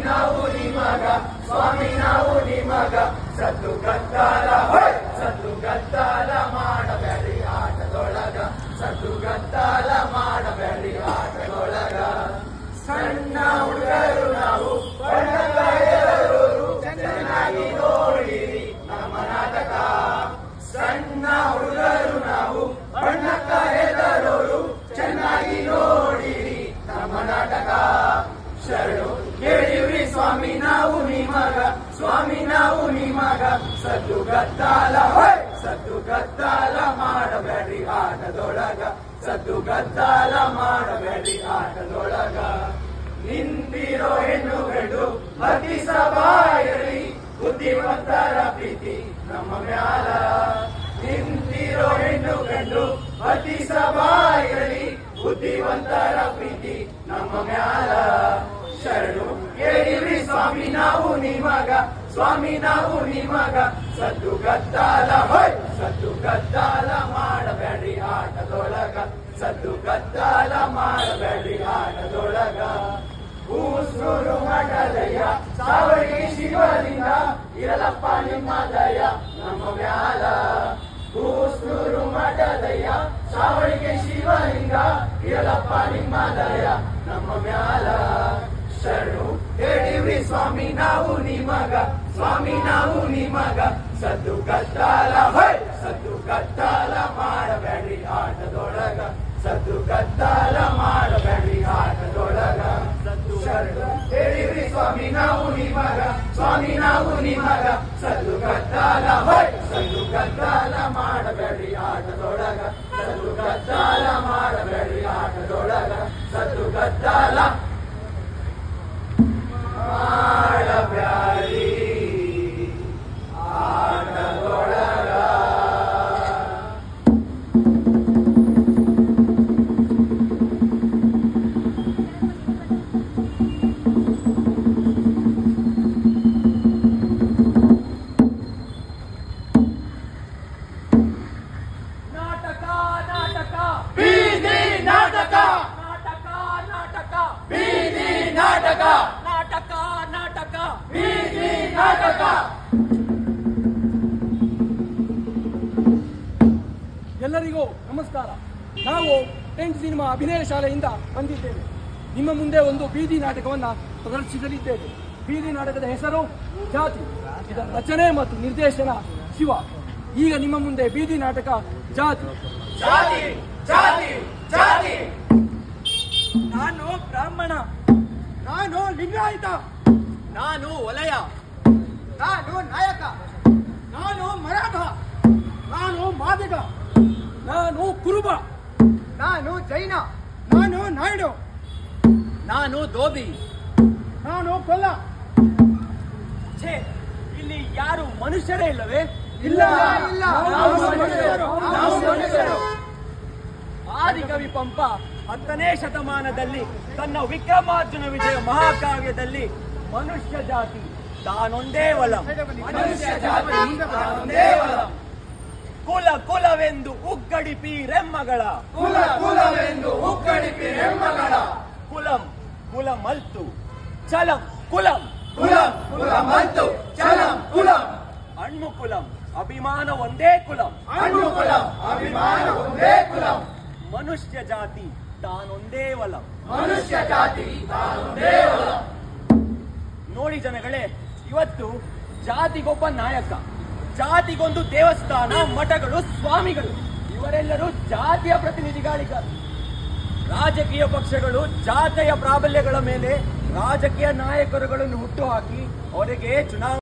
ನಾವು ನಿಮಗ ಸ್ವಾಮಿ ನಾವು ನಿಮಗ ಸದ್ದು ಗದ್ದಾಲ ಸದ್ದು ಗದ್ದಾಲ ಮಾಡಬೇಡಿ ಆಟದೊಳಗ ಸದ್ದು ಗದ್ದಾಲ ಮಾಡಬೇಡಿ ಆಟದೊಳಗ ಸಣ್ಣ ಹುಡುಗರು ನಾವು ಚೆನ್ನಾಗಿ ನೋಡಿರಿ ನಮ್ಮ ನಾಟಕ ಸಣ್ಣ ಹುಡುಗರು ನಾವು ಬಣ್ಣಕ್ಕ ಹೆದರೋರು ಚೆನ್ನಾಗಿ ನೋಡಿರಿ ನಮ್ಮ ನಾಟಕ ಶರಣು ಕೇಳಿವ್ರಿ ಸ್ವಾಮಿ ನಾವು ನಿಮಗ ಸ್ವಾಮಿ ನಾವು ನಿಮಗ ಸದ್ದು ಗದ್ದಾಲ ಮಾಡಬೇಡಿ ಆಟದೊಳಗ ಸದ್ದು ಗದ್ದಾಲ ಮಾಡಬೇಡಿ ಆಟದೊಳಗ ನಿಂತಿರೋ ಹೆಣ್ಣು ಗಂಡು ಅತಿ ಸಭಾಯರಿ ಬುದ್ಧಿವಂತರ ಪ್ರೀತಿ ನಮ್ಮ ಮ್ಯಾಲ ನಿಂತಿರೋ ಹೆಣ್ಣು ಗಂಡು ಅತಿ ಸಭಾಯರಿ ಬುದ್ಧಿವಂತರ ಪ್ರೀತಿ ನಮ್ಮ ಮ್ಯಾಲ ಶರಣು ಕೇಳಿವ್ರಿ ಸ್ವಾಮಿ ನಾವು ನಿಮಗ ಸ್ವಾಮಿ ನಾವು ನಿಮಗ ಸದ್ದು ಗದ್ದಾಲ ಮಾಡಬೇಡಿ ಆಟದೊಳಗ ಸದ್ದು ಗದ್ದಾಲ ಮಾಡಬೇಡಿ ಆಟದೊಳಗ ಹೂಸ್ನೂರು ಮಠದಯ್ಯ ಸಾವಳಿಗೆ ಶಿವಲಿಂಗ ಇರಲಪ್ಪ ನಿಮ್ಮ ದಯ ನಮ್ಮ ಮ್ಯಾಲ ಹೂಸ್ನೂರು ಮಠದಯ್ಯ ಸಾವಳಿಗೆ ಶಿವಲಿಂಗ ಇರಲಪ್ಪ ನಿಮ್ಮ ದಯ ನಮ್ಮ ಮ್ಯಾಲ ಶರಣು ಹೇಳಿವ್ರಿ ಸ್ವಾಮಿ ನಾವು ನಿಮಗ ಸ್ವಾಮಿ ನಾವು ನಿಮಗ ಸದ್ದು ಗದ್ದಾಲ ಮಾಡಬೇಡಿ ಆಟದೊಳಗ ಸದ್ದು ಗದ್ದಾಲ ಮಾಡಬೇಡಿ ಆಟದೊಳಗ ಶರಣು ಹೇಳಿವ್ರಿ ಸ್ವಾಮಿ ನಾವು ನಿಮಗ ಸ್ವಾಮಿ ನಾವು ನಿಮಗ ಸದ್ದು ಗದ್ದಾಲ ಮಾಡಬೇಡಿ ಆಟದೊಳಗ ಸದ್ದು ಗದ್ದಾಲ ಮಾಡಬೇಡಿ ಆಟದೊಳಗ ಸದ್ದು ಗದ್ದಾಲ ಮಾಡಬೇಡಿ ಆಟದೊಳಗ ಎಲ್ಲರಿಗೂ ನಮಸ್ಕಾರ. ನಾವು ಟೆಂಟ್ ಸಿನಿಮಾ ಅಭಿನಯ ಶಾಲೆಯಿಂದ ಬಂದಿದ್ದೇವೆ. ನಿಮ್ಮ ಮುಂದೆ ಒಂದು ಬೀದಿ ನಾಟಕವನ್ನು ಪ್ರದರ್ಶಿಸಲಿದ್ದೇವೆ. ಬೀದಿ ನಾಟಕದ ಹೆಸರು ಜಾತಿ. ಇದರ ರಚನೆ ಮತ್ತು ನಿರ್ದೇಶನ ಶಿವ. ಈಗ ನಿಮ್ಮ ಮುಂದೆ ಬೀದಿ ನಾಟಕ ಜಾತಿ. ನಾನು ಬ್ರಾಹ್ಮಣ, ನಾನು ಲಿಂಗಾಯತ, ನಾನು ವಲಯ, ನಾನು ನಾಯಕ, ನಾನು ಮರಾಠ, ನಾನು ಮಾದಿಗ, ನಾನು ಕುರುಬ, ನಾನು ಜೈನ, ನಾನು ನಾಯ್ಡು, ನಾನು ಧೋಬಿ, ನಾನು ಕೊಲ್ಲ. ಛೇ, ಇಲ್ಲಿ ಯಾರು ಮನುಷ್ಯರೇ ಇಲ್ಲವೇ? ಇಲ್ಲ, ನಾವು ಮನುಷ್ಯರು. ಆದಿಕವಿ ಪಂಪ 10ನೇ ಶತಮಾನದಲ್ಲಿ ತನ್ನ ವಿಕ್ರಮಾರ್ಜುನ ವಿಜಯ ಮಹಾಕಾವ್ಯದಲ್ಲಿ ಮನುಷ್ಯ ಜಾತಿ ತಾನೊಂದೇ ವಲಂ, ಕುಲ ಕುಲವೆಂದು ಉಗ್ಗಡಿಪಿ ರೆಮ್ಮಗಳ, ಕುಲಂ ಕುಲಮಲ್ತು ಚಲಂ ಕುಲಂ, ಅಣ್ಣು ಕುಲಂ ಅಭಿಮಾನ ಒಂದೇ ಕುಲಂ, ಮನುಷ್ಯ ಜಾತಿ ತಾನೊಂದೇ ವಲಂ. ನೋಡಿ ಜನಗಳೇ, ಇವತ್ತು ಜಾತಿಗೊಬ್ಬ ನಾಯಕ, ಜಾತಿಗೊಂದು ದೇವಸ್ಥಾನ, ಮಠಗಳು, ಸ್ವಾಮಿಗಳು, ಇವರೆಲ್ಲರೂ ಜಾತಿಯ ಪ್ರತಿನಿಧಿಗಳಿದ್ದಾರೆ. ರಾಜಕೀಯ ಪಕ್ಷಗಳು ಜಾತಿಯ ಪ್ರಾಬಲ್ಯಗಳ ಮೇಲೆ ರಾಜಕೀಯ ನಾಯಕರುಗಳನ್ನು ಹುಟ್ಟುಹಾಕಿ ಅವರಿಗೆ ಚುನಾವಣೆ